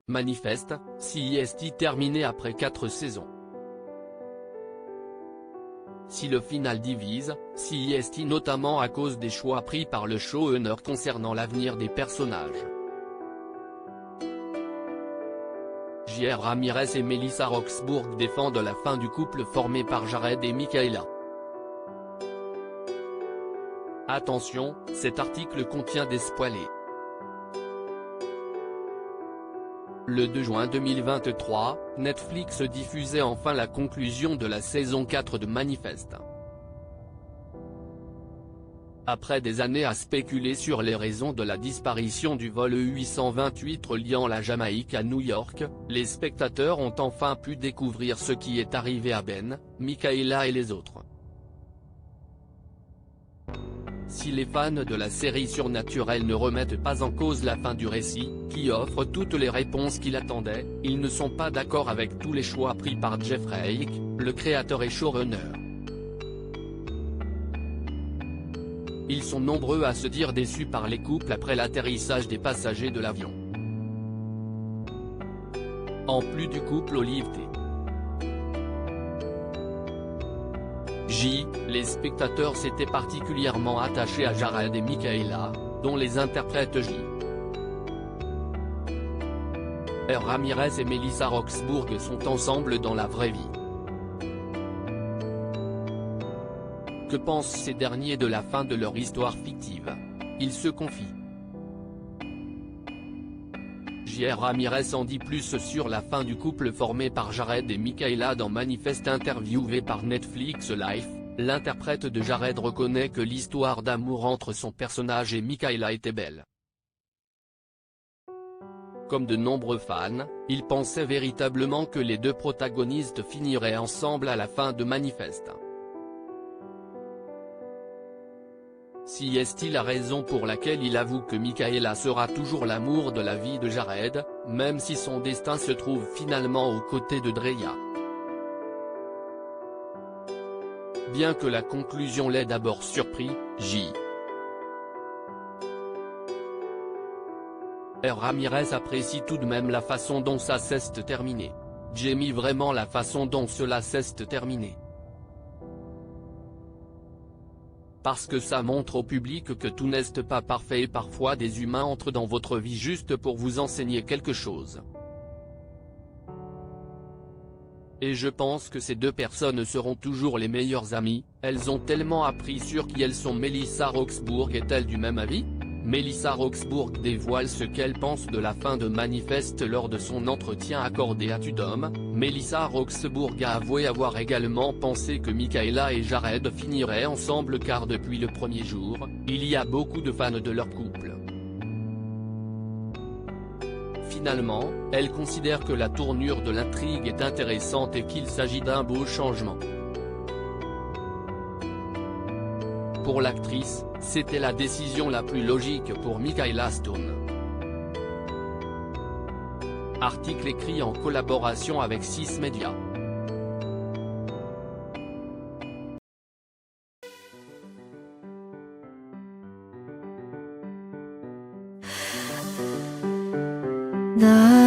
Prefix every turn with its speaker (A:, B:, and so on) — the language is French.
A: Manifeste, CIST terminé après 4 saisons. Si le final divise, CIST notamment à cause des choix pris par le showrunner concernant l'avenir des personnages. J.R. Ramirez et Melissa Roxburgh défendent la fin du couple formé par Jared et Michaela. Attention, cet article contient des spoilers. Le 2 juin 2023, Netflix diffusait enfin la conclusion de la saison 4 de Manifeste. Après des années à spéculer sur les raisons de la disparition du vol 828 reliant la Jamaïque à New York, les spectateurs ont enfin pu découvrir ce qui est arrivé à Ben, Michaela et les autres. Si les fans de la série surnaturelle ne remettent pas en cause la fin du récit, qui offre toutes les réponses qu'il attendait, ils ne sont pas d'accord avec tous les choix pris par Jeffrey Eich, le créateur et showrunner. Ils sont nombreux à se dire déçus par les couples après l'atterrissage des passagers de l'avion. En plus du couple Olive T. Les spectateurs s'étaient particulièrement attachés à Jared et Michaela, dont les interprètes J.R. Ramirez et Melissa Roxburgh sont ensemble dans la vraie vie. Que pensent ces derniers de la fin de leur histoire fictive? Ils se confient. J.R. Ramirez en dit plus sur la fin du couple formé par Jared et Michaela dans Manifeste. Interviewé par Netflix Life, l'interprète de Jared reconnaît que l'histoire d'amour entre son personnage et Michaela était belle. Comme de nombreux fans, il pensait véritablement que les deux protagonistes finiraient ensemble à la fin de Manifeste. Si est-il la raison pour laquelle il avoue que Michaela sera toujours l'amour de la vie de Jared, même si son destin se trouve finalement aux côtés de Drea. Bien que la conclusion l'ait d'abord surpris, J.R. Ramirez apprécie tout de même la façon dont ça s'est terminé. J'aime vraiment la façon dont cela s'est terminé. Parce que ça montre au public que tout n'est pas parfait et parfois des humains entrent dans votre vie juste pour vous enseigner quelque chose. Et je pense que ces deux personnes seront toujours les meilleures amies, elles ont tellement appris sur qui elles sont. Melissa Roxburgh est-elle du même avis? Melissa Roxburgh dévoile ce qu'elle pense de la fin de Manifeste lors de son entretien accordé à Tudom. Melissa Roxburgh a avoué avoir également pensé que Michaela et Jared finiraient ensemble car depuis le premier jour, il y a beaucoup de fans de leur couple. Finalement, elle considère que la tournure de l'intrigue est intéressante et qu'il s'agit d'un beau changement. Pour l'actrice, c'était la décision la plus logique pour Michaela Stone. Article écrit en collaboration avec 6 Media.
B: 나